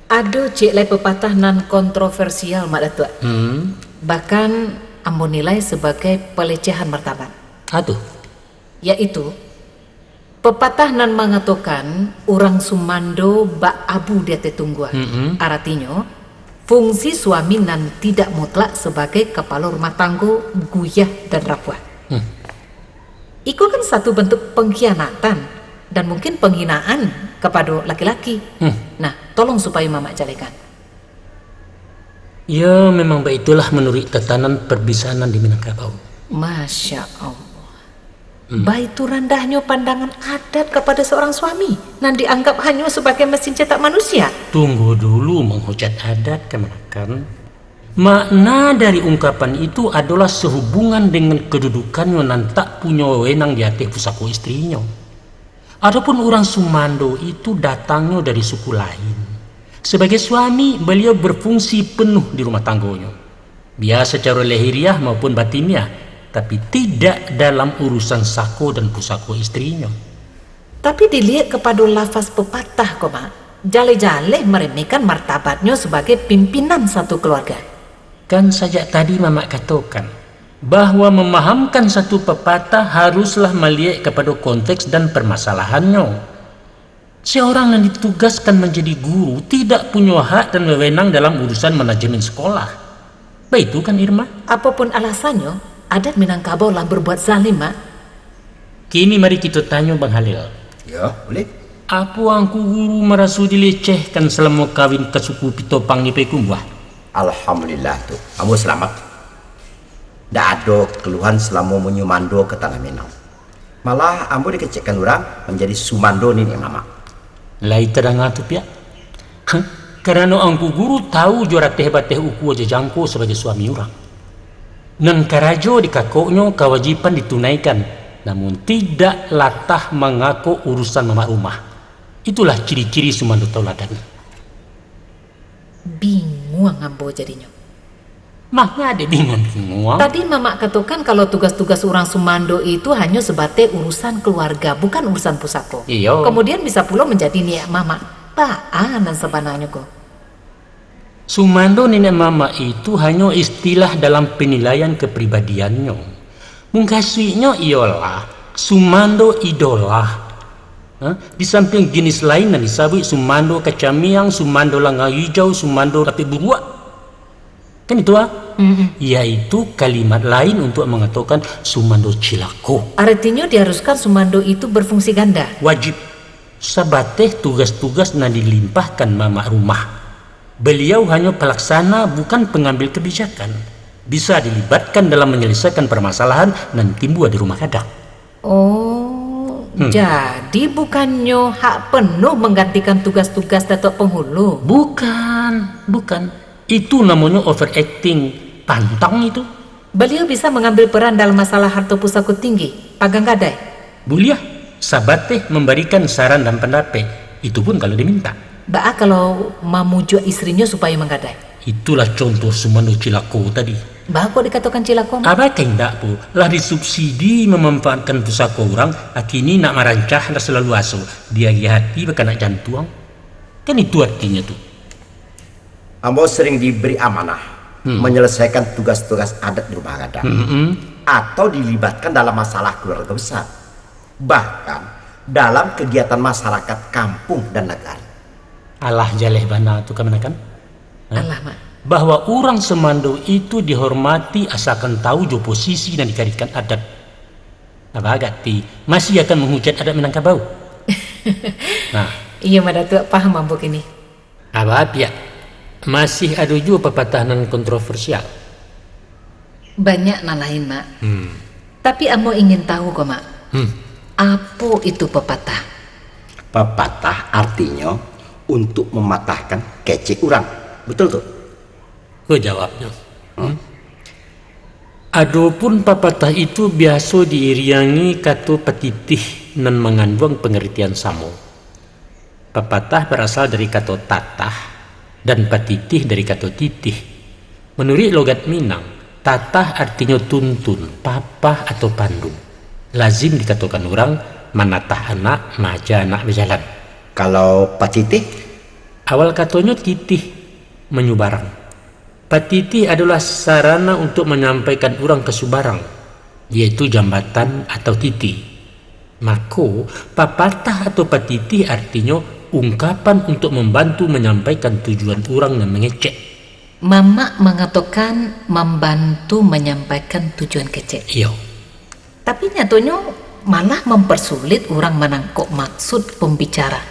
Ada cik lai pepatah nan kontroversial mak datuk. Bahkan ambo nilai sebagai pelecehan martabat. Aduh. Yaitu pepatah nan mengatakan orang sumando bak abu dia tetungguan. Artinya fungsi suami nan tidak mutlak sebagai kepala rumah tangga guyah dan rapuh. Itu kan satu bentuk pengkhianatan dan mungkin penghinaan kepada laki-laki. Nah, tolong supaya Mamak jalekan. Ya, memang begitulah menurut tatanan perbisanan di Minangkabau. Masya Allah. Baik itu rendahnya pandangan adat kepada seorang suami dan dianggap hanya sebagai mesin cetak manusia. Tunggu dulu menghujat adat kemenakan. Makna dari ungkapan itu adalah sehubungan dengan kedudukannya dan tak punya wewenang di atas pusaka istrinya. Adapun orang Sumando itu datangnya dari suku lain. Sebagai suami, beliau berfungsi penuh di rumah tangganya. Biasa secara lahiriah maupun batiniah, tapi tidak dalam urusan sako dan pusako istrinya. Tapi dilihat kepada lafaz pepatah kok mak, jale-jale meremehkan martabatnya sebagai pimpinan satu keluarga. Kan sejak tadi Mamak katakan bahwa memahamkan satu pepatah haruslah melihat kepada konteks dan permasalahannya. Seorang yang ditugaskan menjadi guru tidak punya hak dan wewenang dalam urusan manajemen sekolah. Begitu kan Irma? Apapun alasannya, adat Minangkabau lah berbuat zalim mak. Kini mari kita tanya Bang Halil. Ya, boleh. Apa angku guru merasa dilecehkan selama kawin ke suku Pitopang ni Pekumbuah? Alhamdulillah tuh, kamu selamat. Tak ada keluhan selama menyumando ke tanah Minang. Malah ambo dikecekkan orang menjadi sumando ni mama. Lai terang atu pia. Karena angku guru tahu juara teh-bateh uku aja jangko sebagai suami orang. Nan karajo di kakoknya kewajiban ditunaikan, namun tidak latah mengaku urusan mama rumah. Itulah ciri-ciri sumando tauladan. Bingung ambo jadinya. Maknya ada bingung. Tadi Mamak katakan kalau tugas-tugas orang Sumando itu hanya sebagai urusan keluarga, bukan urusan pusako. Iya. Kemudian bisa pula menjadi niat Mamak. Apaan dan sebenarnya kok? Sumando nenek mama itu hanya istilah dalam penilaian kepribadiannya. Mungkasihnya ialah Sumando idola. Di samping jenis lain yang disebut Sumando kacamiang, Sumando langa hijau, Sumando tapi buruak. Kan itu yaitu kalimat lain untuk mengatakan Sumando cilako. Artinya diharuskan Sumando itu berfungsi ganda. Wajib. Sabateh tugas-tugas yang dilimpahkan mama rumah. Beliau hanya pelaksana bukan pengambil kebijakan. Bisa dilibatkan dalam menyelesaikan permasalahan dan timbul di rumah kadak. Jadi bukannya hak penuh menggantikan tugas-tugas Datuk Penghulu? Bukan. Itu namanya overacting, pantang itu. Beliau bisa mengambil peran dalam masalah harta pusaka tinggi, pagang gadai. Buliah, sabateh memberikan saran dan pendapat. Itu pun kalau diminta. Baak kalau memujuk istrinya supaya menggadai. Itulah contoh Sumando cilako tadi. Baak kok dikatakan cilako? Apa tidak bu? Lah disubsidi memanfaatkan pusaka orang, kini nak merancah dah selalu aso. Dia hati bahkan nak jantung. Kan itu artinya tuh. Ambo sering diberi amanah menyelesaikan tugas-tugas adat di rumah gadang atau dilibatkan dalam masalah keluarga besar, bahkan dalam kegiatan masyarakat kampung dan negara. Allah jaleh bana tu kemenakan. Allah mak. Bahwa orang Semando itu dihormati asalkan tahu jo posisi dan dikarikan adat. Apa agati masih akan menghujat adat Minangkabau. Nah, Iya mak Datuk paham ambok ini. apa pihak masih ada juga pepatahan kontroversial. Banyak nan lain mak. Tapi ambo ingin tahu kok mak. Apa itu pepatah? Pepatah artinya untuk mematahkan kecek orang. Betul tuh? Gue jawabnya. Adapun pepatah itu biasa diiringi kata petitih nan mengandung pengertian samo. Pepatah berasal dari kata tatah dan petitih dari kata titih. Menurut logat Minang, tatah artinya tuntun, papah atau pandu. Lazim dikatakan orang menatah anak, maja anak berjalan. Kalau petitih? Awal katanya titih menyubarang. Patitih adalah sarana untuk menyampaikan orang ke subarang, yaitu jambatan atau titih. Maka papatah atau patitih artinya ungkapan untuk membantu menyampaikan tujuan orang dan mengecek. Mama mengatakan membantu menyampaikan tujuan kecek. Iya. Tapi nyatanya malah mempersulit orang menangkap maksud pembicara.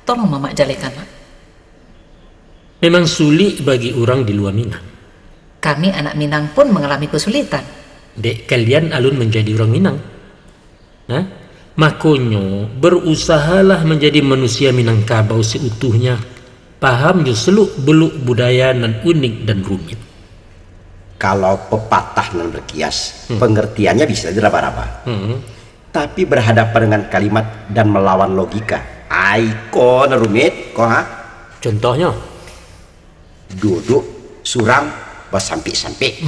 Tolong Mama jalekan, Mak. Memang sulit bagi orang di luar Minang. Kami anak Minang pun mengalami kesulitan. Dek kalian alun menjadi orang Minang. Nah, makanya berusahalah menjadi manusia Minangkabau seutuhnya. Paham jo seluk beluk budaya nan unik dan rumit. Kalau pepatah dan berkias, pengertiannya bisa diraba-raba. Tapi berhadapan dengan kalimat dan melawan logika, aiko rumit, kok ha? Contohnya, Duduk surang basampi-sampi.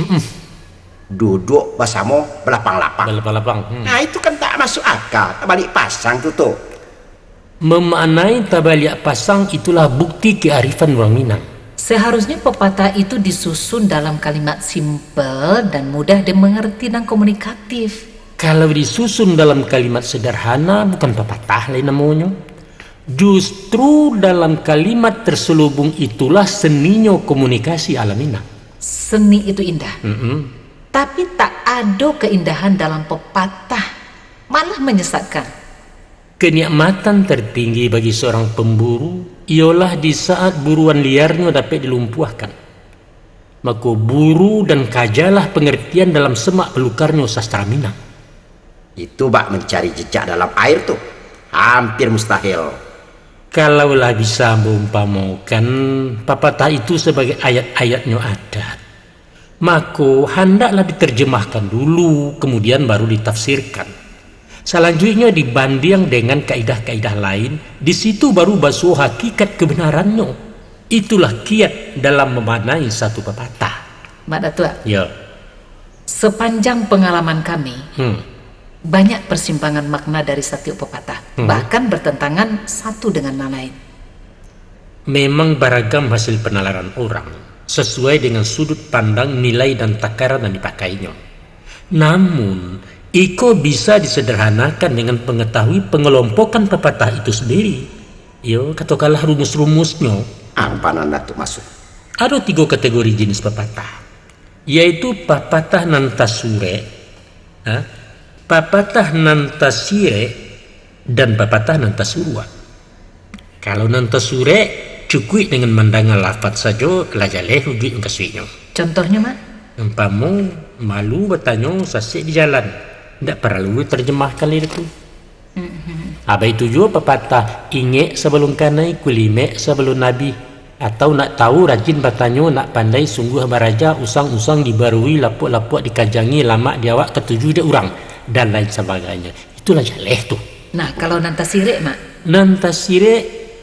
Duduk basamo belapang-lapang. balapang-lapang. Nah itu kan tak masuk akal, balik pasang tuh. Memaknai tabaliak pasang itulah bukti kearifan orang Minang. Seharusnya pepatah itu disusun dalam kalimat simpel dan mudah dimengerti dan komunikatif. Kalau disusun dalam kalimat sederhana bukan pepatah lain namanya. Justru dalam kalimat terselubung itulah seninya komunikasi ala Minang. Seni itu indah. Tapi tak ada keindahan dalam pepatah. Malah menyesatkan. Kenikmatan tertinggi bagi seorang pemburu ialah di saat buruan liarnya dapat dilumpuhkan. Maka buru dan kajalah pengertian dalam semak belukarnya sastra Minang. Itu bak mencari jejak dalam air tuh hampir mustahil. Kalaulah bisa mengumpamakan pepatah itu sebagai ayat-ayatnya adat, maka hendaklah diterjemahkan dulu, kemudian baru ditafsirkan. Selanjutnya dibanding dengan kaidah-kaidah lain, di situ baru basuh hakikat kebenarannya. Itulah kiat dalam memaknai satu pepatah. Mak Datua, Ya. sepanjang pengalaman kami, banyak persimpangan makna dari setiap pepatah. Bahkan bertentangan satu dengan yang lain. Memang beragam hasil penalaran orang, sesuai dengan sudut pandang, nilai, dan takaran yang dipakainya. Namun, iko bisa disederhanakan dengan mengetahui pengelompokan pepatah itu sendiri. Yo, katakanlah rumus-rumusnya. Apa nanda tuh masuk? Ada 3 kategori jenis pepatah, yaitu pepatah nantasure, pepatah nantasire, dan pepatah nantasurwa. Kalau nantasure cukup dengan mandangan lafaz saja, lajaleh wujud kasihnya. Contohnya, Mak? Umpamu malu bertanya sasik di jalan, tidak perlu terjemahkan itu. Apa itu juga pepatah inge sebelum kanai kulime sebelum nabi, atau nak tahu rajin bertanya nak pandai sungguh baraja usang-usang dibarui lapuk-lapuk dikajangi lama diawak ketujuh dia orang dan lain sebagainya. Itulah jaleh tuh. Nah, kalau nantasire, Mak? Nantasire,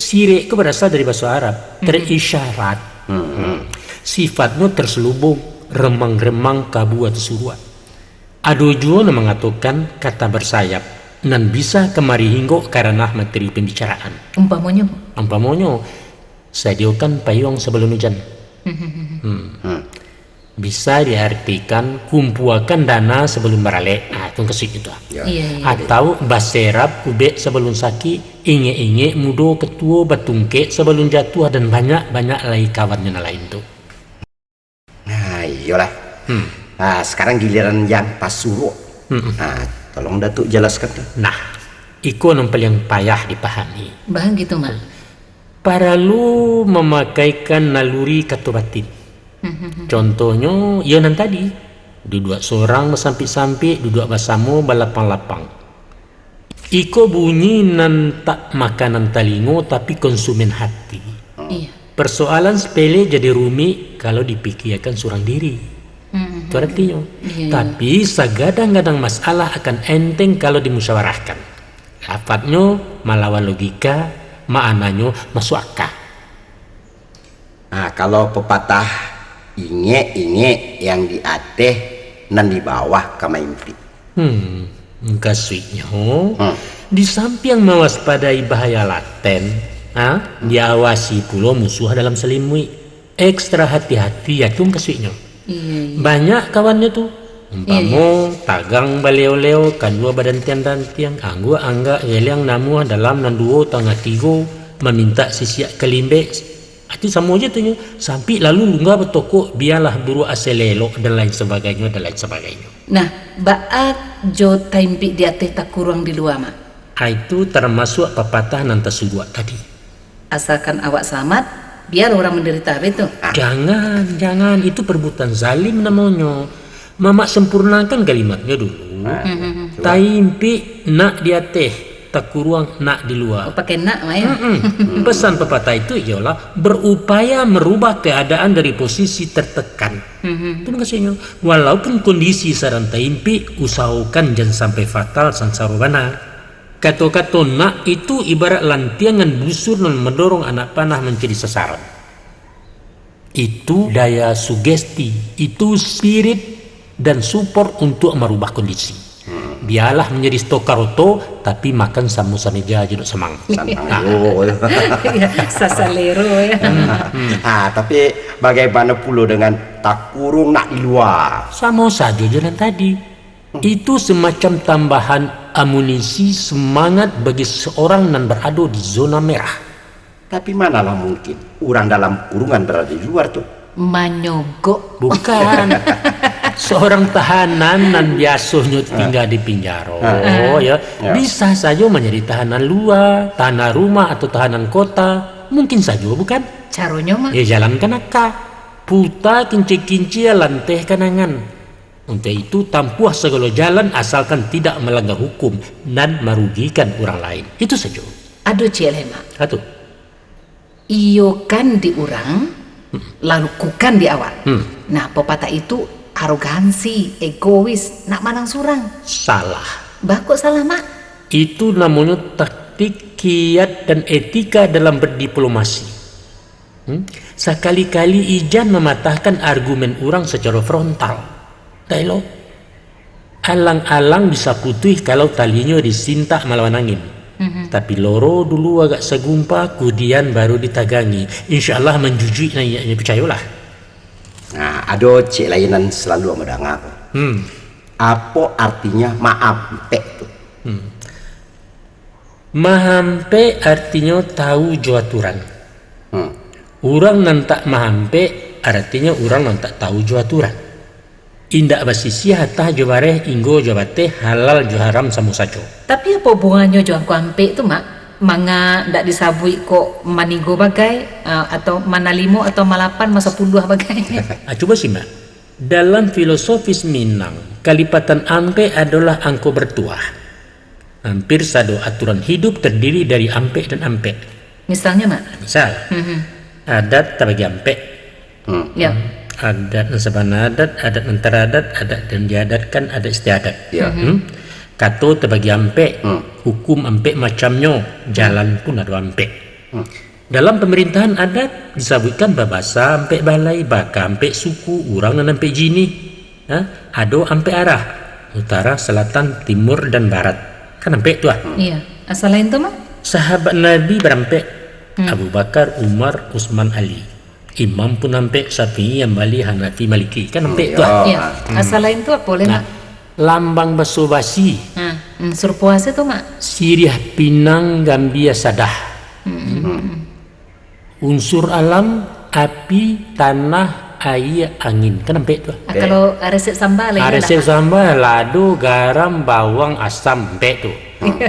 sire itu berasal dari bahasa Arab, terisyarat. Sifatnya terselubung, remang-remang, kabu atau suruan. Ada juga yang mengatakan kata bersayap dan bisa kemari hingga karena materi pembicaraan. Umpamanya, Bu? Umpamanya, sediakan payung sebelum hujan. Bisa diartikan kumpulkan dana sebelum beralek. Itu kesik itu. Iya. Atau baserap kubek sebelum sakit, inge-inge mudo ketua batungke sebelum jatuh, dan banyak-banyak lagi kawannya lain tuh. Nah iyalah. Nah sekarang giliran yang pasuro. Nah tolong Datuk jelaskan tuh. Nah, itu yang paling payah dipahami. Bahan gitu, Mak? Para lu memakaikan naluri kata batin. Contohnya, ya nan tadi, duduk seorang bersampi-sampi, duduk bersama balapang-lapang. Iko bunyi nan tak makanan talingo tapi konsumen hati. Iya. Persoalan sepele jadi rumit kalau dipikirkan seorang diri. Itu artinya. Tapi segadang-gadang masalah akan enteng kalau dimusyawarahkan. Lafadznya melawan logika, maknanya masuk akal. Nah kalau pepatah inge yang di ateh nan di bawah kamaimpi. Kasihnya, di samping mewaspadai bahaya laten, Diawasi pula musuh dalam selimut. Ekstra hati-hati ya tuh kasihnya. Banyak kawannya tuh. Umpamo tagang baleo-leo kadua badan tiang angga yang namu dalam nanduo tangga tigo meminta sisiak kelimbe. Itu sama aja tuh sampai lalu lunga bertoko biarlah buru aselelo dan lain sebagainya. Nah, baat jo taimpi dia teh tak kurang di luar mak. Itu termasuk pepatah nanta subuh tadi. Asalkan awak selamat, biar orang menderita betul. Jangan itu perbuatan zalim namanya. Mama sempurnakan kalimatnya dulu. Taimpi nak dia teh tak kurang nak di luar. Pakai nak Maya. Pesan pepatah itu ialah berupaya merubah keadaan dari posisi tertekan. Itu maksudnya. Walaupun kondisi sarang taimpi, usahakan jangan sampai fatal sansarobana. Kata-kata nak itu ibarat lantiangan busur dan mendorong anak panah menjadi sasaran. Itu daya sugesti, itu spirit dan support untuk merubah kondisi. Biarlah menjadi stokaroto tapi makan samosa meja jeduk semang. Sasalero ya. Tapi bagaimana pula dengan tak kurung nak di luar? Sama saja jalan tadi. Itu semacam tambahan amunisi semangat bagi seorang yang berada di zona merah. Tapi manalah mungkin orang dalam kurungan berada di luar tuh. Manyogok. Bukan. Seorang tahanan yang biasanya tinggal di penjara, bisa saja menjadi tahanan luar, tahanan rumah atau tahanan kota, mungkin saja bukan? Caronya mah? Jalankan akak, puta kinci-kinci lanteh kanangan. Untuk itu tampuh segala jalan asalkan tidak melanggar hukum dan merugikan orang lain. Itu saja. Aduh Cielema. Satu. Iyo kan di orang, lalu kukan di awal. Nah pepatah itu arogansi, egois, nak manang surang. Salah. Kok salah mak? Itu namanya taktik, kiat dan etika dalam berdiplomasi. Sekali-kali ijan mematahkan argumen orang secara frontal. Tahu? Alang-alang bisa putih kalau talinya disintak melawan angin. Tapi loro dulu agak segumpa, kemudian baru ditagangi. Insya Allah menjujui nanya percayalah. Nah, ada cik lainan selalu mendengar. Apa artinya maampe itu? Mahampe artinya tahu jaturan. Orang nan tak mahampe artinya orang nan tak tahu jaturan. Indak basisi hatah jabareh inggo jabate halal jo haram sama saja. Tapi apa hubungannya jo aku ampe itu mak? Manga ndak disabui kok manigo bagai atau manalimo atau malapan masa puluh bagai. Coba simak. Dalam filosofis Minang, kalipatan ampe adalah angko bertuah. Hampir sado aturan hidup terdiri dari ampe dan ampe. Misalnya mak? Misal, adat tabagi ampe. Ya. Adat nasabana adat menteradat, adat dan diadatkan, adat istiadat. Kato terbagi ampe, hukum ampe macamnya, jalan pun ada ampe. Dalam pemerintahan adat disebutkan babasa ampe balai, baka ampe suku, orang dan ampe jini. Ada ampe arah, utara, selatan, timur dan barat. Kan ampe tu Iya, asal lain tu mah? Sahabat Nabi berampe, Abu Bakar, Umar, Utsman, Ali. Imam pun ampe, Syafi'i, Hambali, Hanafi, Maliki. Kan ampe tu Iya, asal lain tu apa boleh mak? Lambang basa-basi. Suruh puasa tu mak? Siriah Pinang Gambia Sadah. Unsur alam, api, tanah, air, angin. Kan sampai tu. Kalau resep sambal resep sambal, lado, garam, bawang, asam, sampai tu.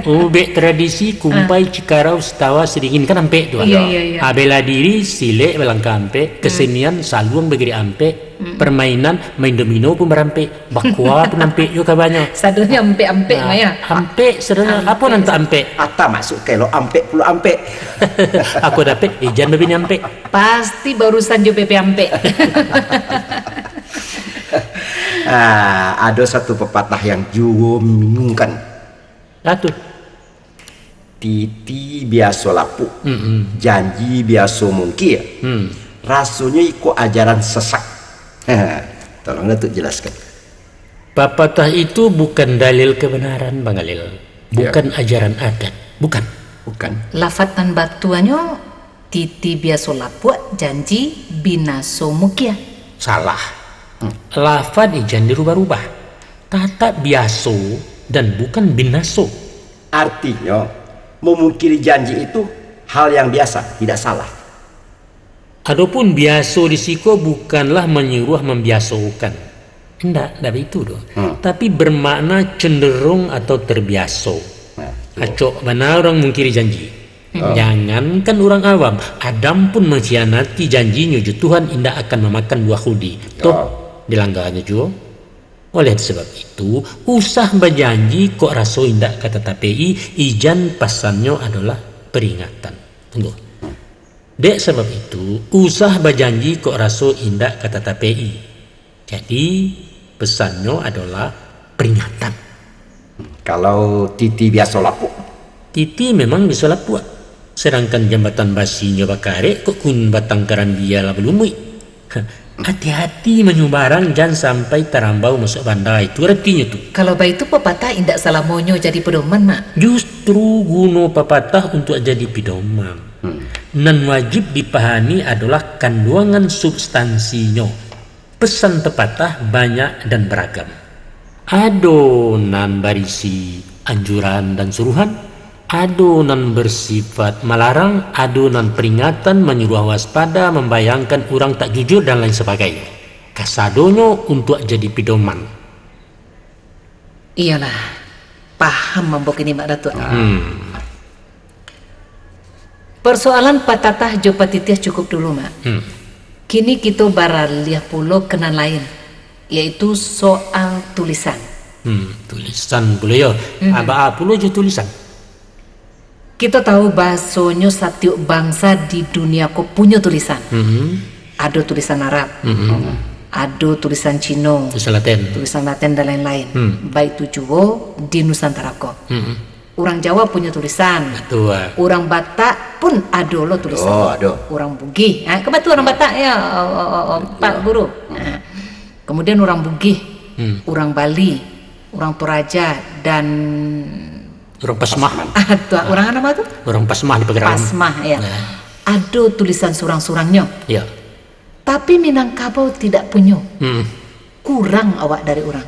Ubek tradisi kumpai cikarau setawa sedingin kan ampe tu. Iya. Bela diri silek belangka ampe, kesenian saluang begiri ampe, permainan main domino pun berampe, bakwa pun ampe juga banyak. Sadunya ampe Maya. Ampe sederhana apa nanti ampe? Ata masuk kalau ampe puluh ampe. Aku dapat ijan begini ampe. Pasti barusan jo PP ampe. Ada satu pepatah yang juga membingungkan. Satu. Titi biasa lapu, janji biasa mungkin. Rasanya ikut ajaran sesat. Tolong Datuk jelaskan. Pepatah itu bukan dalil kebenaran, Bang Alil. Bukan ajaran adat, bukan. Bukan. Lafatan batuannya titi biaso lapua janji binaso mukia. Salah. Lafad ijan dirubah-rubah. Kata biaso dan bukan binaso. Artinya memungkiri janji itu hal yang biasa, tidak salah. Adapun biaso di siko bukanlah menyuruh membiasokan. Tidak itu doh. Tapi bermakna cenderung atau terbiaso. Acok mana orang mengkiri janji. Jangankan orang awam, Adam pun mengkhianati janjinya, Tuhan indah akan memakan buah hudi. Toh dilanggarnya juga. Oleh sebab itu, usah berjanji kok raso indah kata TPI, ijan pasannya adalah peringatan. Tunggu. Dek sebab itu, usah berjanji kok raso indah kata TPI. Jadi pesannya adalah peringatan. Kalau titi biasa lapuk, Titi memang bisa lapuk. Sedangkan jambatan basinya bakare kok kun batang karambia lah belum. Hati-hati menyubarang jangan sampai terambau masuk bandai. Itu artinya tuh. Kalau baik itu pepatah indak salah monyo jadi pedoman mak. Justru guna pepatah untuk jadi pedoman. Nan wajib dipahami adalah kandungan substansinya. Pesan pepatah banyak dan beragam. Adonan berisi anjuran dan suruhan, adonan bersifat melarang, adonan peringatan, menyuruh waspada, membayangkan orang tak jujur dan lain sebagainya. Kasadonyo untuk jadi pedoman. Iyalah, paham membok ini mak Datuk. Persoalan patatah jopatitiah cukup dulu mak. Kini kita baraliah pulau kenan lain, yaitu soal tulisan. Tulisan boleh ya. Apa pula je tulisan? Kita tahu bahasanya setiap bangsa di dunia kok punya tulisan. Ada tulisan Arab, ada tulisan Cina, tulisan Latin dan lain-lain. Baik itu juga di Nusantara kok. Orang Jawa punya tulisan. Betul. Orang Batak pun ada lo tulisan. ada. Orang Bugis, kebetulan orang Batak ya, Pak Guru. Kemudian orang Bugis, orang Bali, orang Toraja dan orang Pasmah. Orang apa tuh? Orang Pasmah di Pegerawan. Pasmah ya. Ada tulisan surang-surangnya. Ya. Tapi Minangkabau tidak punya. Kurang awak dari orang.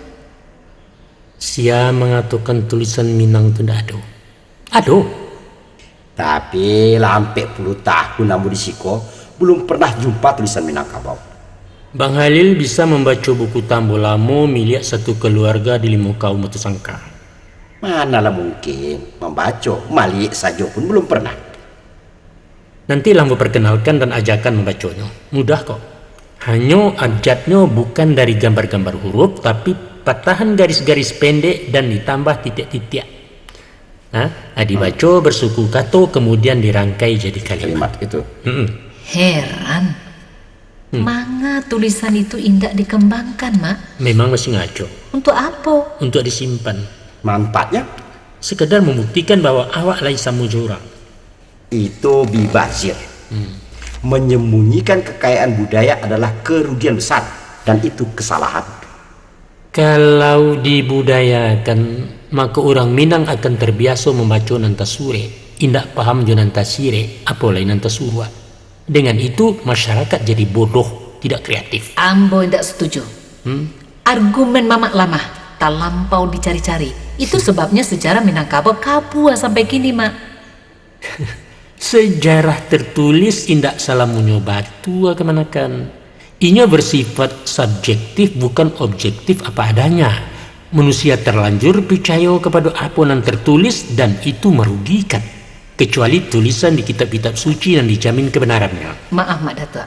Sia mengatakan tulisan Minang itu tidak ada. Ada. Tapi lampe puluh tahun namun di Siko belum pernah jumpa tulisan Minangkabau. Bang Halil bisa membaca buku Tambo Lamo milik satu keluarga di Limau Kaum Sangka. Manalah mungkin membaca, Malik saja pun belum pernah. Nanti Lambo perkenalkan dan ajakan membacanya. Mudah kok. Hanya abjadnya bukan dari gambar-gambar huruf, tapi patahan garis-garis pendek dan ditambah titik-titik. Dibaca bersuku kata kemudian dirangkai jadi kalimat. Itu. Heran. Manga tulisan itu indah dikembangkan, Mak. Memang masih ngaco. Untuk apa? Untuk disimpan. Manfaatnya? Sekedar membuktikan bahwa awak lain sama orang. Itu bibazir. Menyembunyikan kekayaan budaya adalah kerugian besar dan itu kesalahan. Kalau dibudayakan, maka orang Minang akan terbiasa membaca nantasure, indak paham jo nantasire, apalagi nantasurwa. Dengan itu masyarakat jadi bodoh, tidak kreatif. Ambo tidak setuju. Argumen mamak lama, tak lampau dicari-cari. Itu sebabnya sejarah Minangkabau kabua sampai kini, Mak. Sejarah tertulis indak salah menyobatu kemanakan. Inya bersifat subjektif bukan objektif apa adanya. Manusia terlanjur percaya kepada apa yang tertulis dan itu merugikan. Kecuali tulisan di kitab-kitab suci yang dijamin kebenarannya. Maaf Mak Datuk.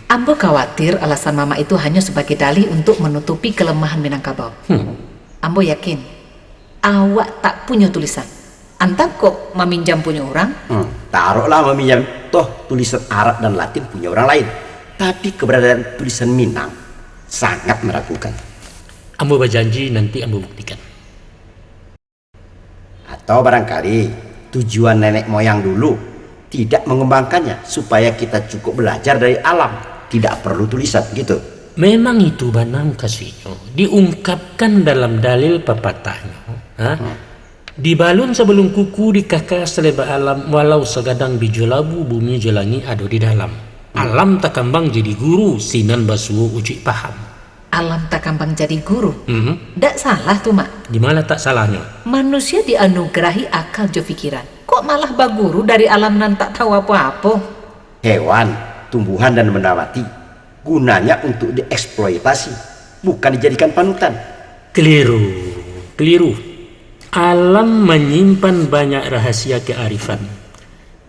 Ambo khawatir alasan Mama itu hanya sebagai dalih untuk menutupi kelemahan Minangkabau. Ambo yakin awak tak punya tulisan. Antak kok meminjam punya orang? Taruhlah meminjam, toh tulisan Arab dan Latin punya orang lain. Tapi keberadaan tulisan Minang sangat meragukan. Ambo berjanji nanti ambo buktikan. Atau barangkali tujuan nenek moyang dulu tidak mengembangkannya supaya kita cukup belajar dari alam, tidak perlu tulisan gitu. Memang itu banang kasihnya diungkapkan dalam dalil pepatahnya. Dibalun sebelum kuku dikaka seleba alam, walau segadang biju labu bumi jelangi ado di dalam. Alam tak kambang jadi guru, sinan basuh uji paham. Alam tak kambang jadi guru. Ndak salah tuh, Mak. Gimana tak salahnya? Manusia dianugerahi akal jo pikiran. Kok malah baguru dari alam nan tak tahu apa-apa? Hewan, tumbuhan dan benda mati gunanya untuk dieksploitasi, bukan dijadikan panutan. Keliru. Alam menyimpan banyak rahasia kearifan.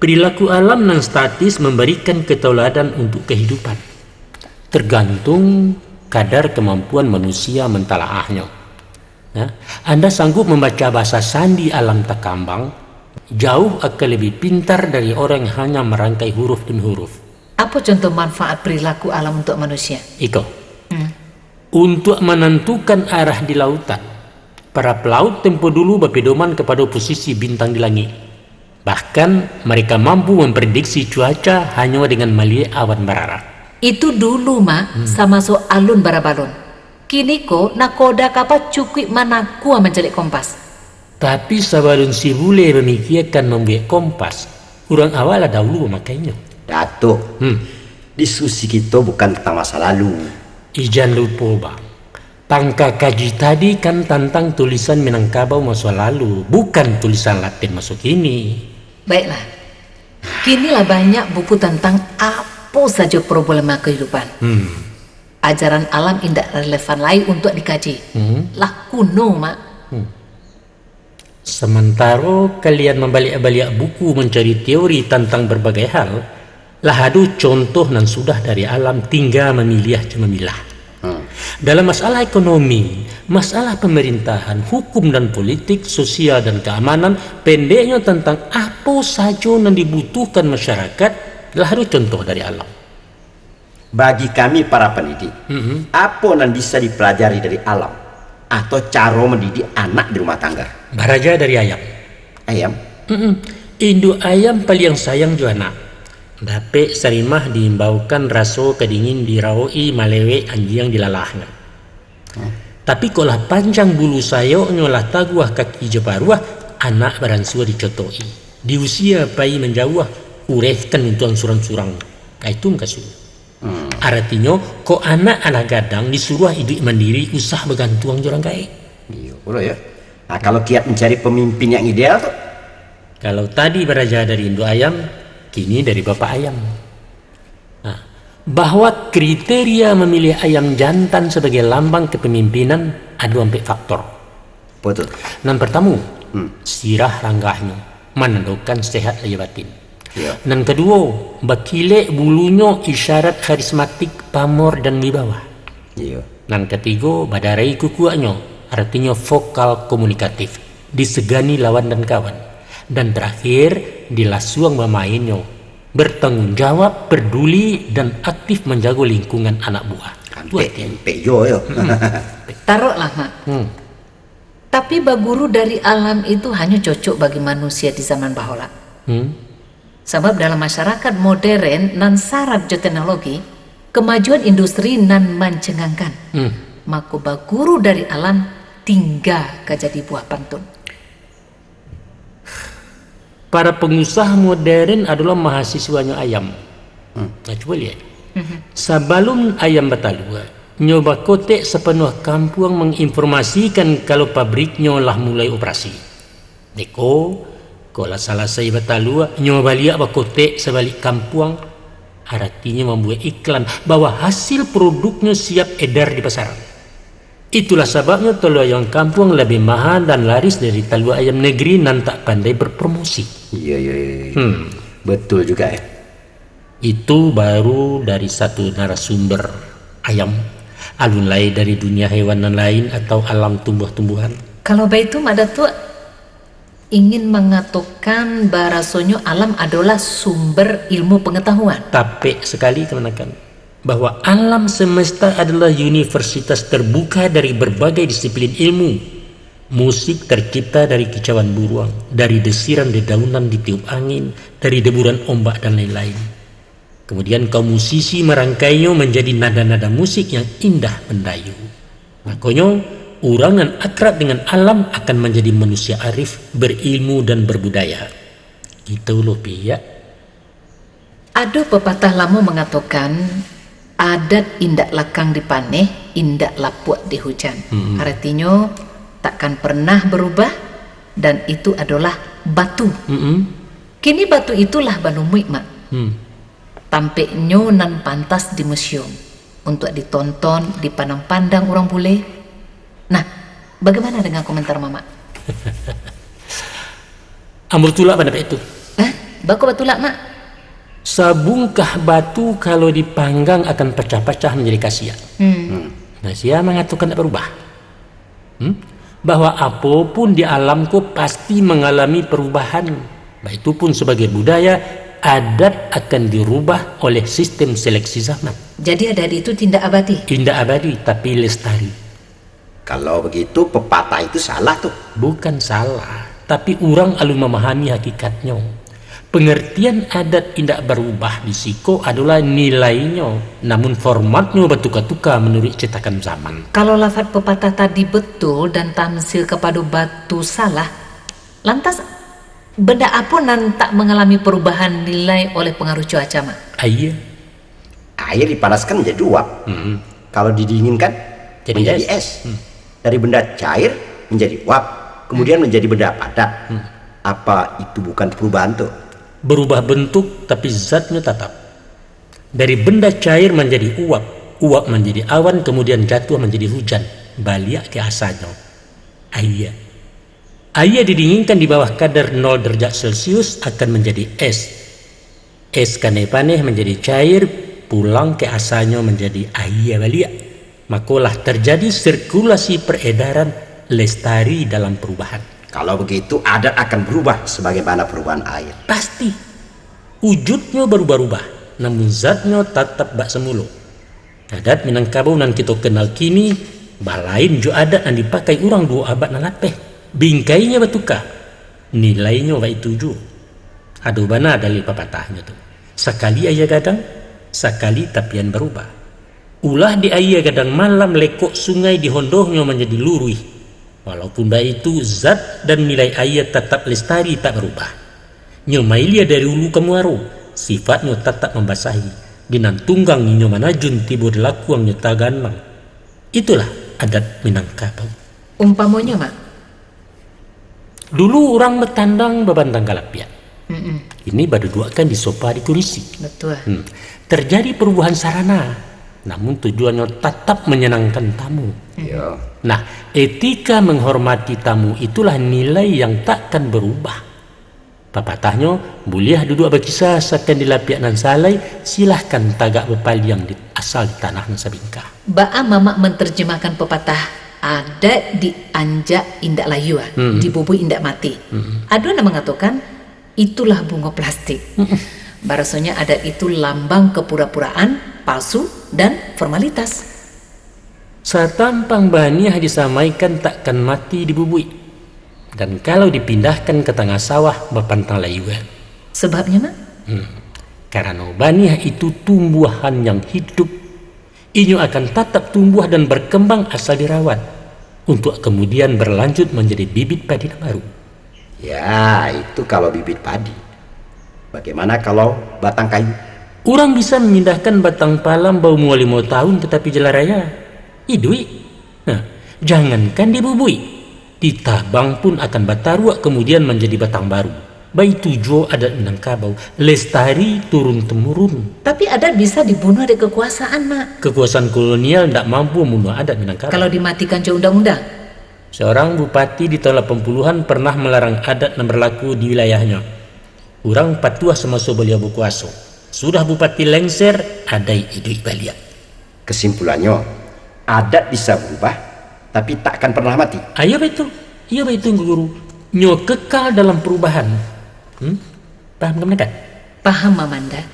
Perilaku alam nan statis memberikan ketauladan untuk kehidupan. Tergantung kadar kemampuan manusia mentalaahnya. Nah, Anda sanggup membaca bahasa sandi alam tak kambang, jauh akan lebih pintar dari orang yang hanya merangkai huruf demi huruf. Apa contoh manfaat perilaku alam untuk manusia? Iko. Untuk menentukan arah di lautan, para pelaut tempo dulu berpedoman kepada posisi bintang di langit. Bahkan mereka mampu memprediksi cuaca hanya dengan melihat awan barara. Itu dulu, Mak, sama so alun barabalon. Kini ko nakoda kapa cukui manaku menjelik kompas. Tapi sebelum si bule memikirkan membuat kompas, orang awal dahulu memakainya. Datuk, diskusi kita bukan tentang masa lalu. Jangan lupa, Bang. Pangka kaji tadi kan tentang tulisan Minangkabau masa lalu, bukan tulisan Latin masuk kini. Baiklah, kinilah banyak buku tentang apa saja problema kehidupan. Ajaran alam indak relevan lagi untuk dikaji. Lah kuno, Mak. Sementara kalian membalik-balik buku mencari teori tentang berbagai hal, lah ada contoh nan sudah dari alam tinggal memilih memilah. Dalam masalah ekonomi, masalah pemerintahan, hukum dan politik, sosial dan keamanan, pendeknya tentang apa saja yang dibutuhkan masyarakat, lah ada contoh dari alam. Bagi kami para pendidik, apa yang bisa dipelajari dari alam atau cara mendidik anak di rumah tangga? Baraja dari ayam. Ayam? Induk ayam paling sayang jo anak. Dapat sarimah diimbaukan raso kedingin dirawai malewe anjing dilalahnya. Tapi kalau panjang bulu sayo nyolah taguah kaki jeparuah, anak beransua dicotoi. Di usia pai menjauh, urehkan untuk surang-surang. Itu kasih. Artinya, kok anak-anak gadang disuruh hidup mandiri, usah bergantung orang kaya. Iya, boleh ya. Nah, kalau kiat mencari pemimpin yang ideal tuh? Kalau tadi beraja dari induk ayam, kini dari bapak ayam. Nah, bahwa kriteria memilih ayam jantan sebagai lambang kepemimpinan ada 4 faktor. Betul. Yang pertama, sirah ranggahnya menandakan sehat lahir batin. Ya. Yang kedua, bakile bulunya isyarat karismatik, pamor dan wibawa. Iya. Yang ketiga, badarai kukuaknya artinya vokal komunikatif, disegani lawan dan kawan. Dan terakhir, dilasuang bermainnya, bertanggung jawab, peduli, dan aktif menjaga lingkungan anak buah. Tempe yo. Taruhlah, Mak. Tapi baguru dari alam itu hanya cocok bagi manusia di zaman bahola. Sebab dalam masyarakat modern nan syarat jo teknologi, kemajuan industri nan mencengangkan. Maka baguru dari alam tinggal kejadi buah pantun. Para pengusaha modern adalah mahasiswanya ayam. Nah, coba lihat. Sebelum ayam batalua, nyoba kotek sepenuh kampung menginformasikan kalau pabriknya lah mulai operasi. Deko, kalau salah saya batalua, nyoba lihat kotek sebalik kampung, artinya membuat iklan bahwa hasil produknya siap edar di pasaran. Itulah sebabnya telur ayam kampung lebih mahal dan laris dari telur ayam negeri nan tak pandai berpromosi. Iya. Betul juga ya. Itu baru dari satu narasumber ayam. Alun lain dari dunia hewan dan lain atau alam tumbuh-tumbuhan. Kalau begitu ada tuh ingin mengatakan bahasanya alam adalah sumber ilmu pengetahuan. Tapi sekali kemenakan bahwa alam semesta adalah universitas terbuka dari berbagai disiplin ilmu. Musik tercipta dari kicauan burung, dari desiran dedaunan di tiup angin, dari deburan ombak dan lain-lain. Kemudian kaum musisi merangkainya menjadi nada-nada musik yang indah mendayu. Makanya orang yang akrab dengan alam akan menjadi manusia arif, berilmu dan berbudaya. Itu loh Pi ya. Ada pepatah lama mengatakan adat indak lakang dipaneh, indak lapuak di hujan. Artinya takkan pernah berubah dan itu adalah batu. Kini batu itulah Banumuik mak. Tampaknya nan pantas di museum untuk ditonton, dipandang-pandang orang bule. Nah, bagaimana dengan komentar mama? Amur tulak pada itu. Baku batulak mak? Sabungkah batu kalau dipanggang akan pecah-pecah menjadi kasia. Nah, saya mengatakan tidak berubah. Bahwa apapun di alamku pasti mengalami perubahan. Baik itu pun sebagai budaya, adat akan dirubah oleh sistem seleksi zaman. Jadi adat itu tidak abadi? Tidak abadi, tapi lestari. Kalau begitu pepatah itu salah tuh. Bukan salah, tapi orang alun memahami hakikatnya. Pengertian adat tidak berubah di siko adalah nilainya, namun formatnya bertukar-tukar menurut cetakan zaman. Kalau lafaz pepatah tadi betul dan tamsil kepada batu salah, lantas benda apa nan tak mengalami perubahan nilai oleh pengaruh cuaca mak? Air. Air dipanaskan menjadi uap. Kalau didinginkan Jadi menjadi es. Dari benda cair menjadi uap, kemudian menjadi benda padat. Apa itu bukan perubahan tuh? Berubah bentuk tapi zatnya tetap. Dari benda cair menjadi uap, uap menjadi awan, kemudian jatuh menjadi hujan. Balik ke asalnya. Air. Air didinginkan di bawah kadar 0 derajat Celcius akan menjadi es. Es kaneh-paneh menjadi cair, pulang ke asalnya menjadi air balik. Makolah terjadi sirkulasi peredaran lestari dalam perubahan. Kalau begitu adat akan berubah sebagaimana perubahan air. Pasti. Wujudnya berubah-ubah, namun zatnya tetap bak semula. Adat Minangkabau nan kita kenal kini, balain jo adat yang dipakai orang 2 abad nan lateh. Bingkainya bertukar, nilainya bak tujuh. Aduh bana dalil pepatahnya tuh. Sekali ayah gadang, sekali tapian berubah. Ulah di ayah gadang malam lekok sungai di hondohnya menjadi lurui. Walaupun baik itu zat dan nilai air tetap lestari tak berubah. Nyomailia dari ulu ke muaro, sifatnya tetap membasahi. Binan tunggang nyo manajun tibo delakuang nyata ganang. Itulah adat Minangkabau. Umpamanya mak? Dulu orang bertandang bebantang kalapia. Ini baduduakan di sofa di kursi. Betul. Terjadi perubahan sarana, namun tujuannya tetap menyenangkan tamu. Nah, etika menghormati tamu itulah nilai yang takkan berubah. Pepatahnya, buliah duduk berkisah sakan di lapiak nan salai, silahkan tagak bepaliang di asal di tanah nan sabingkah. Ba'a mamak menerjemahkan pepatah ada di anjak indak layu, di bubui indak mati. Ada yang mengatakan itulah bunga plastik. Barasanya adat itu lambang kepura-puraan, palsu dan formalitas. Satampang baniah disamaikan takkan mati di bubui. Dan kalau dipindahkan ke tengah sawah berpantang layuan. Sebabnya mak? Karena baniah itu tumbuhan yang hidup. Inyo akan tetap tumbuh dan berkembang asal dirawat. Untuk kemudian berlanjut menjadi bibit padi baru. Ya, itu kalau bibit padi. Bagaimana kalau batang kayu? Orang bisa memindahkan batang palam bau mua 5 tahun tetapi jala raya. Idui. Nah, jangankan dibubui, ditabang pun akan bataruak kemudian menjadi batang baru. Baik tujuh adat Minangkabau, lestari turun-temurun. Tapi adat bisa dibunuh ada kekuasaan mak. Kekuasaan kolonial tidak mampu membunuh adat Minangkabau. Kalau dimatikan ke undang-undang. Seorang bupati di tahun 80-an pernah melarang adat yang berlaku di wilayahnya. Orang patuah semasa beliau berkuasa. Sudah bupati lengser, ada idui baliak. Kesimpulannya, adat bisa berubah, tapi tak akan pernah mati. Iya betul guru. Nyo kekal dalam perubahan. Paham kan? Paham Mamanda.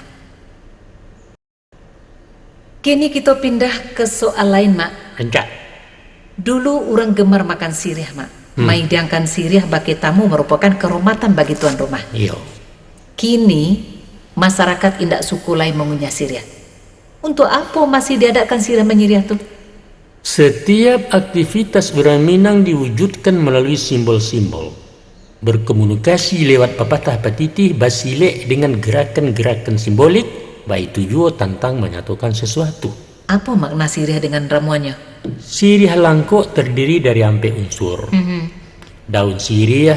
Kini kita pindah ke soal lain mak. Enggak. Dulu orang gemar makan sirih mak. Maidangkan sirih bagi tamu merupakan kehormatan bagi tuan rumah. Iyo. Kini masyarakat indak suku lain mengunyah sirih. Untuk apa masih diadakan sirih menyirih tuh? Setiap aktivitas orang Minang diwujudkan melalui simbol-simbol. Berkomunikasi lewat pepatah petitih basilek dengan gerakan-gerakan simbolik, baik tujuan tentang menyatukan sesuatu. Apa makna sirih dengan ramuannya? Sirih langkok terdiri dari ampe unsur. Daun sirih,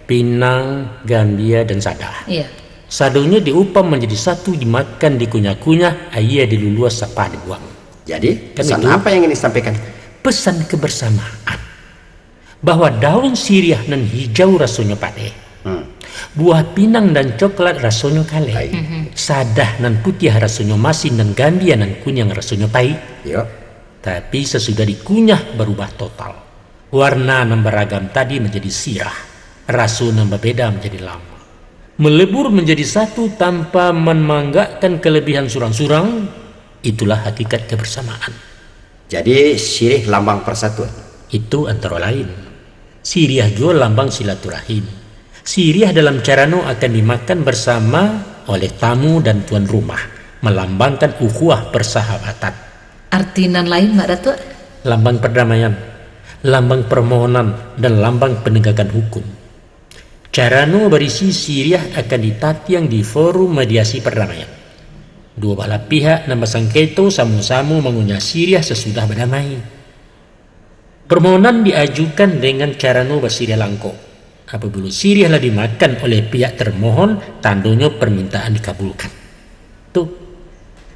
pinang, gambia, dan sadah. Iya. Sadonya diupam menjadi satu, dimakan, dikunyah-kunyah, ayah diluluas sapa dibuang. Jadi, Kan pesan itu. apa yang ingin disampaikan? Pesan kebersamaan. Bahwa daun sirih nan hijau rasanya pade. Buah pinang dan coklat rasanya kale. Sadah nan putih rasanya masin dan gambia nan kunyang rasanya pahit. Yo. Tapi sesudah dikunyah berubah total. Warna nan beragam tadi menjadi sirah. Rasa nan berbeda menjadi lama. Melebur menjadi satu tanpa memanggakkan kelebihan surang-surang, itulah hakikat kebersamaan. Jadi sirih lambang persatuan. Itu antara lain. Siriah juga lambang silaturahim. Siriah dalam carano akan dimakan bersama oleh tamu dan tuan rumah, melambangkan ukhuwah persahabatan. Arti nan lain, Mak Datuk? Lambang perdamaian, lambang permohonan, dan lambang penegakan hukum. Carano berisi siriah akan ditatiang di forum mediasi perdamaian. Dua belah pihak nama sengketa sama-sama mengunyah siriah sesudah berdamai. Permohonan diajukan dengan carano bersiriah langkok. Apabila siriah lah dimakan oleh pihak termohon, tandanya permintaan dikabulkan. Tuh.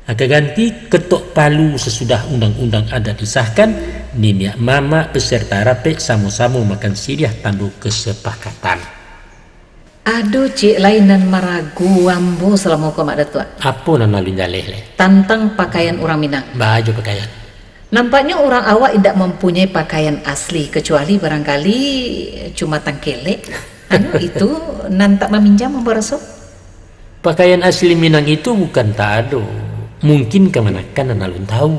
Akan ganti ketok palu sesudah undang-undang adat disahkan, nenek mama peserta rapi sama-sama makan siriah tanda kesepakatan. Aduh, cik lainan maragu ambo selama kau, Mak Datuk. Apa nan lalu jaleh Tantang pakaian orang Minang. baju pakaian. Nampaknya orang awak tidak mempunyai pakaian asli, kecuali barangkali cuma tangkelek. Itu nan tak meminjam membawa resop. Pakaian asli Minang itu bukan tak ada. Mungkin kemanakan nan alun tahu.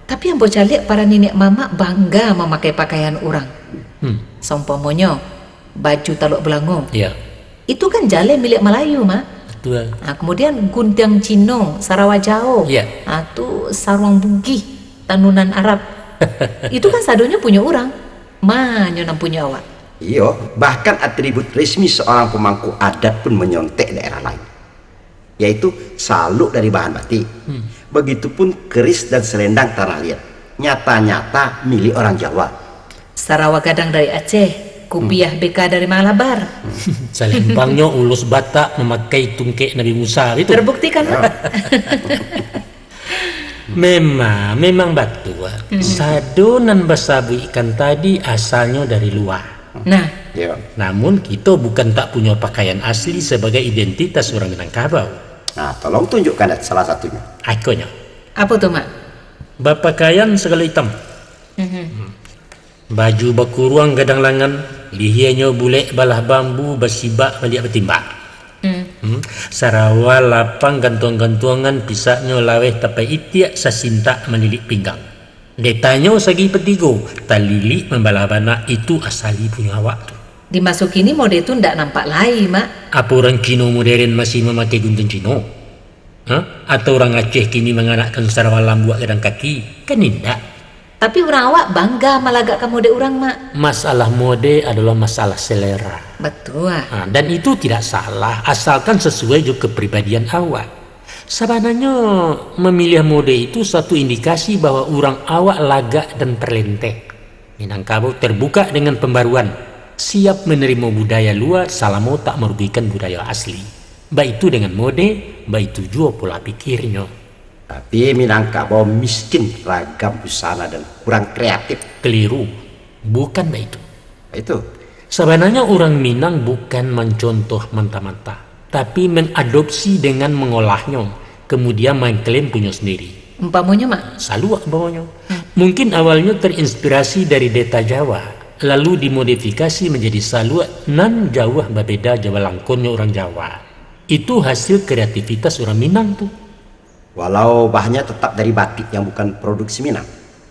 Tapi yang bocah lihat para nenek mama bangga memakai pakaian orang. Seumpamanya baju taluk belango. Ya, Itu kan jale milik Melayu, Mak. betul. Kemudian guntiang Cino, Sarawak Jauh. Ya. Itu sarung bugih, tanunan Arab. Itu kan sadonya punya orang. Manyo nang punya awak. Iyo, bahkan atribut resmi seorang pemangku adat pun menyontek daerah lain, yaitu saluk dari bahan batik. Begitupun keris dan selendang tanah liat, nyata-nyata milik orang Jawa. Sarawak Gadang dari Aceh, Kupiah BK dari Malabar. Selempangnya ulus Batak memakai tungkek Nabi Musa itu. Terbuktikan, Mak? Memang betul. Sadonan basabu ikan tadi asalnya dari luar. Nah, Iya. Namun kita bukan tak punya pakaian asli sebagai identitas orang Minangkabau. Nah, tolong tunjukkan salah satunya. Akonya, apa tuh, Mak? berpakaian segala hitam. Baju bakuruang gadang lengan, lihianya bulek balah bambu bersibak balik bertimbak. Sarawak lapang gantuang-gantuangan pisaknya laweh tapai itiak sasintak menilik pinggang. Detanya sagi petigo, talilik membalah banak itu asali punya awak tu. Dimasuk ini mode itu ndak nampak lain, Mak. Apa orang Cina modern masih memakai gunting Cina? Atau orang Aceh kini menganakkan Sarawak lambuak gadang kaki? Kan tidak. Tapi orang awak bangga malagakkan mode orang, Mak. Masalah mode adalah masalah selera. Betul. Dan itu tidak salah, asalkan sesuai juga kepribadian awak. Sebenarnya memilih mode itu satu indikasi bahwa orang awak lagak dan terlenteh. Minangkabau terbuka dengan pembaruan, siap menerima budaya luar selama tak merugikan budaya asli. Baik itu dengan mode, baik itu juga pola pikirnya. Tapi Minangkabau miskin ragam busana dan kurang kreatif. Keliru, bukan begitu. Itu. Sebenarnya orang Minang bukan mencontoh mentah-mentah, tapi mengadopsi dengan mengolahnya, kemudian mengklaim punya sendiri. Umpamanya, Mak. Selalu umpamanya. Mungkin awalnya terinspirasi dari deta Jawa, lalu dimodifikasi menjadi saluak nan Jawa berbeda Jawa langkonnya orang Jawa. Itu hasil kreativitas orang Minang tuh. Walau bahannya tetap dari batik yang bukan produksi Minang.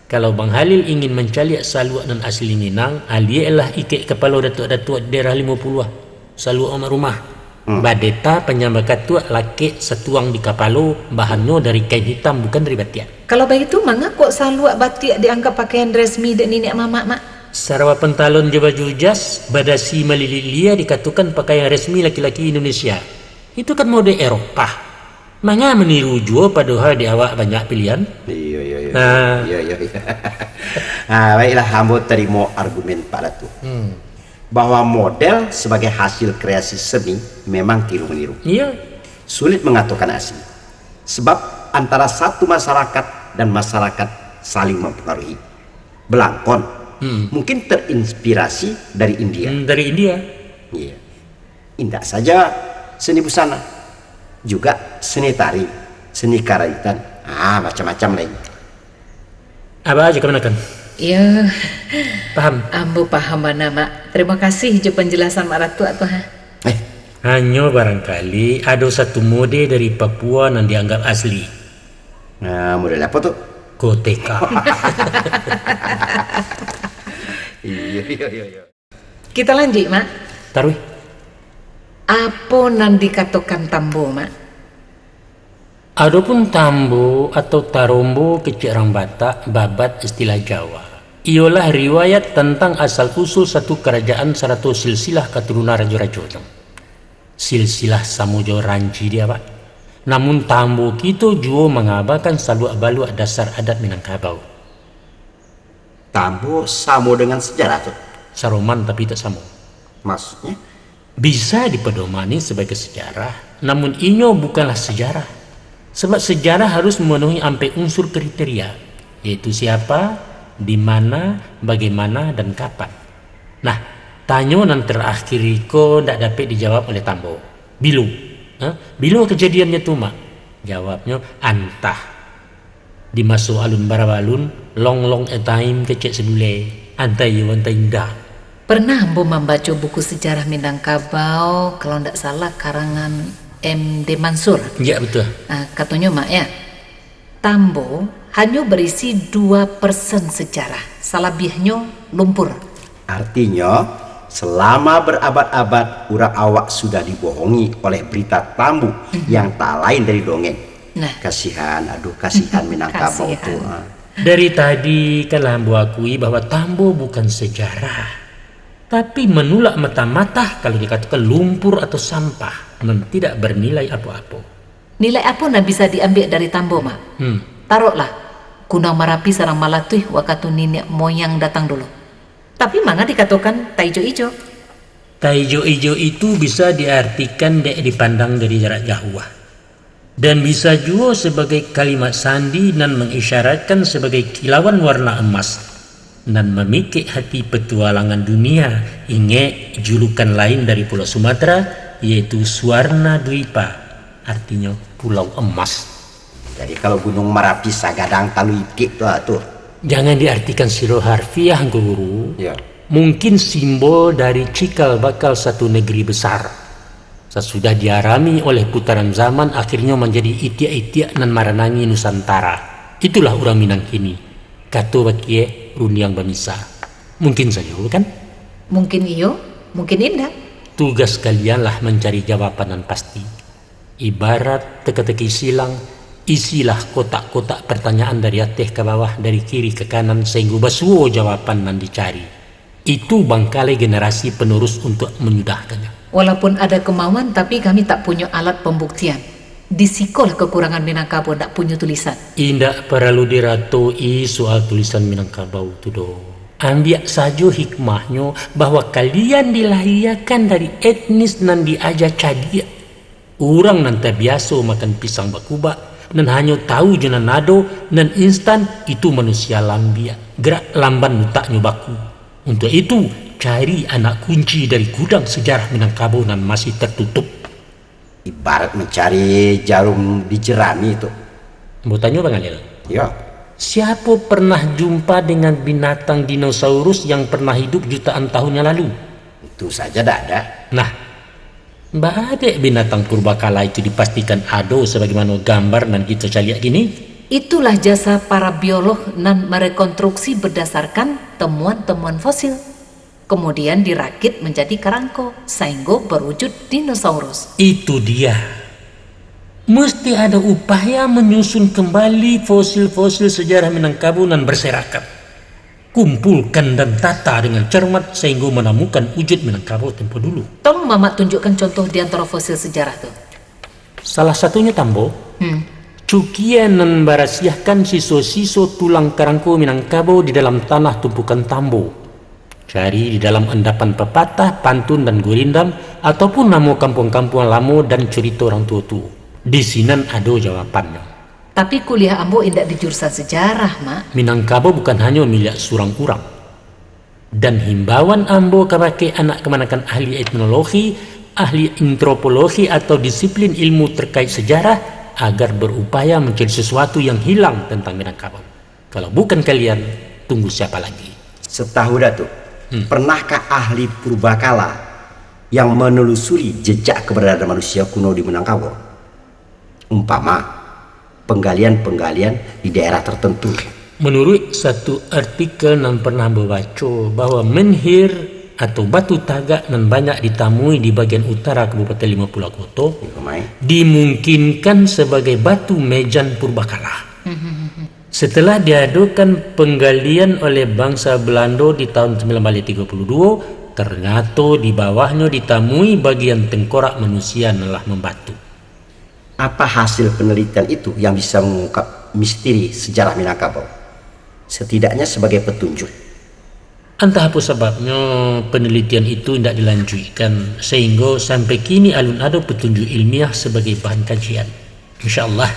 Kalau Bang Halil ingin mencari saluak dan asli Minang, dia lah ikik kepala datuk-datuk daerah 50-ah. Saluak rumah. Badeta penyambakat tu laki setuang di kapalo, bahannya dari kain hitam bukan dari batik. Kalau begitu, mangga kok saluak batik dianggap pakaian resmi dan nenek mama, mak? Sarawak pentalon je baju jas, badasi malilia dikatakan pakaian resmi laki-laki Indonesia. Itu kan mode Eropah. Mangga meniru jua padahal di awak banyak pilihan. Iya. Nah. Iya. Baiklah, hamba terima argumen Pak Datu. Bahwa model sebagai hasil kreasi seni memang tiru-meniru. Iya. Sulit mengatakan asli. Sebab antara satu masyarakat dan masyarakat saling mempengaruhi. Belangkon mungkin terinspirasi dari India. Dari India. Iya. Indah saja seni busana, juga seni tari, seni karawitan, macam-macam lain. Apa aja kemenakan? Iya, Paham? ambo paham mana, mak. Terima kasih je penjelasan mak Ratu atau ha. Hanya barangkali ada satu mode dari Papua yang dianggap asli. Nah, model apa tuh? Koteka. Iya. Kita lanjut, mak. Taruh. Apa nan dikatakan tambo, mak? Adapun tambo atau tarombo kecik orang Batak babat istilah Jawa. Ialah riwayat tentang asal-usul satu kerajaan serta silsilah keturunan raja-raja. Silsilah Samujo Ranci dia, Pak. Namun tambo kita juga mengabarkan saluk-baluk dasar adat Minangkabau. Tambo sama dengan sejarah tuh. Saroman tapi tak sama. Maksudnya? Bisa dipedomani sebagai sejarah, namun inyo bukanlah sejarah. Sebab sejarah harus memenuhi ampe unsur kriteria, yaitu siapa, di mana, bagaimana, dan kapan. Nah, tanya nan terakhir ko ndak dapat dijawab oleh Tambo. Bilu. Bilu kejadiannya tuh, mak? Jawabnya antah. Di masuk alun barabalun, long time kecek sedule, antai indah. Pernah ambo membaca buku sejarah Minangkabau, kalau ndak salah karangan M.D. Mansur. Ya, betul. Katanya mak ya, Tambo hanya berisi 2% sejarah, salabihnya lumpur. Artinya, selama berabad-abad urang awak sudah dibohongi oleh berita Tambo yang tak lain dari dongeng. Nah, kasihan Minangkabau Kasihan. tuh. Dari tadi kan Lambo akui bahwa Tambo bukan sejarah, tapi menolak mata-mata kalau dikatakan lumpur atau sampah dan tidak bernilai apa-apa. nilai apa nak bisa diambil dari Tambo, mak? Taruhlah, Gunung Merapi sarang Malatuh waktu nenek moyang datang dulu. Tapi mana dikatakan taijo ijo? Taijo ijo itu bisa diartikan dek dipandang dari jarak jauh. Dan bisa juga sebagai kalimat sandi dan mengisyaratkan sebagai kilauan warna emas. Dan memikik hati petualangan dunia inge julukan lain dari Pulau Sumatera, yaitu Suwarna Dwipa, artinya pulau emas. Jadi kalau Gunung Merapi sagadang talu ikik tuh. Jangan diartikan siro harfiah, guru. Ya. Mungkin simbol dari cikal bakal satu negeri besar. Sesudah diarami oleh putaran zaman, akhirnya menjadi itiak-itiak nan maranangi Nusantara. Itulah orang Minang kini. Kato bakie runiang bamisa. Mungkin saja, kan? Mungkin iyo, mungkin indah. Tugas kalianlah mencari jawaban yang pasti. Ibarat teka-teki silang, isilah kotak-kotak pertanyaan dari atas ke bawah, dari kiri ke kanan, sehingga basuo jawaban yang dicari. Itu bangkalai generasi penerus untuk menyudahkannya. Walaupun ada kemauan, tapi kami tak punya alat pembuktian. Disikolah kekurangan Minangkabau tak punya tulisan. Indah perlu diratoi soal tulisan Minangkabau itu do. Ambil saja hikmahnya bahwa kalian dilahirkan dari etnis nan diajar cadia. Orang nan tak biasa makan pisang bakuba dan hanya tahu jenan nado dan instan itu manusia lambia. Gerak lamban mutaknya baku. Untuk itu cari anak kunci dari gudang sejarah Minangkabau nan masih tertutup. Ibarat mencari jarum di jerami itu. Mau tanya Bang Alil? Ya. Siapa pernah jumpa dengan binatang dinosaurus yang pernah hidup jutaan tahun yang lalu? Itu saja tidak ada. Nah, badek binatang purbakala itu dipastikan ada sebagaimana gambar dan kita lihat gini. Itulah jasa para biolog nan merekonstruksi berdasarkan temuan-temuan fosil. kemudian dirakit menjadi karangko, sehingga berwujud dinosaurus. Itu dia. Mesti ada upaya menyusun kembali fosil-fosil sejarah Minangkabau dan berserakat. Kumpulkan dan tata dengan cermat sehingga menemukan wujud Minangkabau tempo dulu. Tolong Mama tunjukkan contoh di antara fosil sejarah tuh. Salah satunya Tambo. Cukian dan barasiahkan siso-siso tulang karangko Minangkabau di dalam tanah tumpukan tambo. Cari di dalam endapan pepatah, pantun dan gurindam, ataupun nama kampung-kampung lama dan cerita orang tua-tua. Di sinan ada jawabannya. Tapi kuliah ambo indak di jurusan sejarah, Mak. Minangkabau bukan hanya milik surang kurang. Dan himbauan ambo kepada anak kemanakan ahli etnologi, ahli antropologi atau disiplin ilmu terkait sejarah agar berupaya mencari sesuatu yang hilang tentang Minangkabau. Kalau bukan kalian, tunggu siapa lagi? Setahu Datuk, pernahkah ahli purbakala yang menelusuri jejak keberadaan manusia kuno di Minangkabau? Umpama penggalian-penggalian di daerah tertentu. Menurut satu artikel yang pernah membaca bahwa menhir atau batu tagak yang banyak ditemui di bagian utara Kabupaten Lima Pulau Koto dimungkinkan sebagai batu mejan purbakala. Setelah diadakan penggalian oleh bangsa Belanda di tahun 1932, ternyata di bawahnya ditemui bagian tengkorak manusia yang telah membatu. Apa hasil penelitian itu yang bisa mengungkap misteri sejarah Minangkabau? Setidaknya sebagai petunjuk. Entah apa sebabnya penelitian itu tidak dilanjutkan sehingga sampai kini alun ada petunjuk ilmiah sebagai bahan kajian. InsyaAllah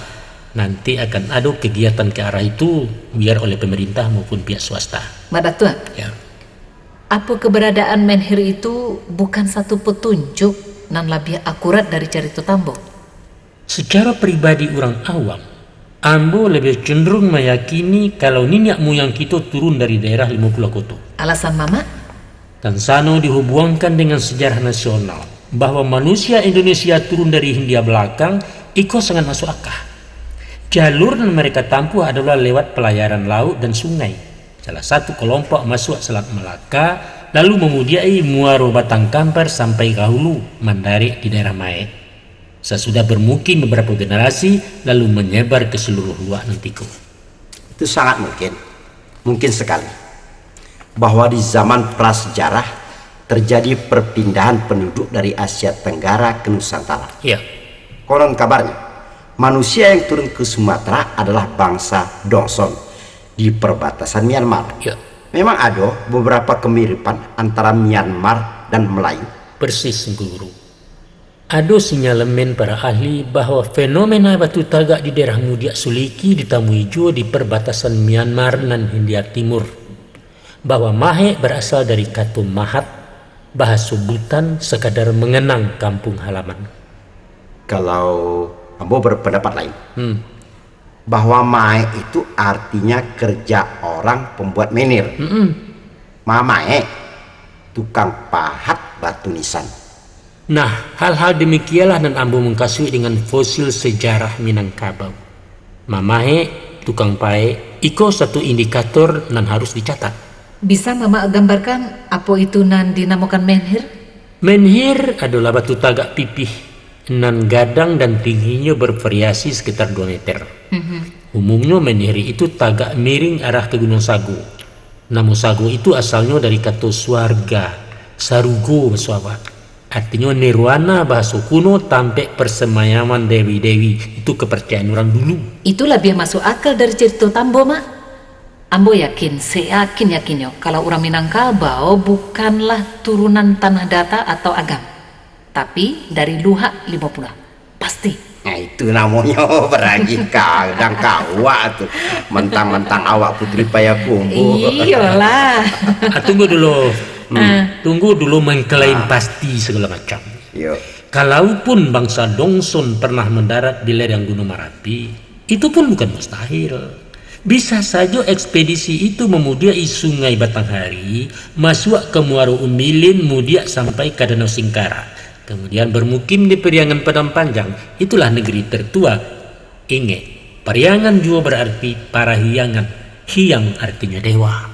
nanti akan ada kegiatan ke arah itu biar oleh pemerintah maupun pihak swasta. Mbak Datuk, Ya. apa keberadaan menhir itu bukan satu petunjuk nan lebih akurat dari cerita Tambo? Secara pribadi orang awam, ambo lebih cenderung meyakini kalau nenek moyang kita turun dari daerah Lima Pulau Koto. Alasan Mama? Dan sano dihubungkan dengan sejarah nasional bahwa manusia Indonesia turun dari Hindia belakang itu sangat masuk akal. Jalur yang mereka tempuh adalah lewat pelayaran laut dan sungai. Salah satu kelompok masuk Selat Melaka lalu memudiai Muaro Batang Kampar sampai ke Hulu Mandarik di daerah Mae. Sesudah bermukim beberapa generasi lalu menyebar ke seluruh luar Nantiko. Itu sangat mungkin sekali bahwa di zaman prasejarah terjadi perpindahan penduduk dari Asia Tenggara ke Nusantara. Ya. Konon kabarnya manusia yang turun ke Sumatera adalah bangsa Dongson di perbatasan Myanmar. Ya. Memang ada beberapa kemiripan antara Myanmar dan Melayu. Persis Guru. Ada sinyalemen para ahli bahwa fenomena batu tagak di daerah Mudiak Suliki ditemui juga di perbatasan Myanmar dan Hindia Timur. Bahwa Mahe berasal dari kata Mahat, bahasa Butan sekadar mengenang kampung halaman. Kalau Ambo berpendapat lain, bahwa Mae itu artinya kerja orang pembuat menir. Mae tukang pahat batu nisan. Nah, hal-hal demikianlah dan ambo mengkasih dengan fosil sejarah Minangkabau. Mamahe, tukang pae, iko satu indikator nan harus dicatat. Bisa Mama gambarkan apa itu nan dinamakan menhir? Menhir adalah batu tagak pipih nan gadang dan tingginya bervariasi sekitar 2 meter. Umumnya menhir itu tagak miring arah ke Gunung Sago. Nama Sago itu asalnya dari kata swarga, sarugo sahabat. Artinya nirwana bahasa kuno tampek persemayaman dewi-dewi. Itu kepercayaan orang dulu. Itu lebih masuk akal dari cerita Tambo, Mak. Ambo yakin, seyakin-yakinnya kalau orang Minangkabau bukanlah turunan tanah data atau agam, tapi dari Luhak 50. Pasti. Nah itu namanya beragi kadang kawak tuh. Mentang-mentang awak putri Payakumbuh. Iyalah. Tunggu dulu. Tunggu dulu mengklaim pasti segala macam. Yo. Kalaupun bangsa Dongson pernah mendarat di lereng Gunung Merapi, itu pun bukan mustahil. Bisa saja ekspedisi itu memudiai sungai Batanghari, masuk ke Muaro Umilin, mudiak sampai ke Danau Singkara. Kemudian bermukim di Periangan Padang Panjang. Itulah negeri tertua. Ingat, Periangan juga berarti para hiangan. Hiang artinya dewa.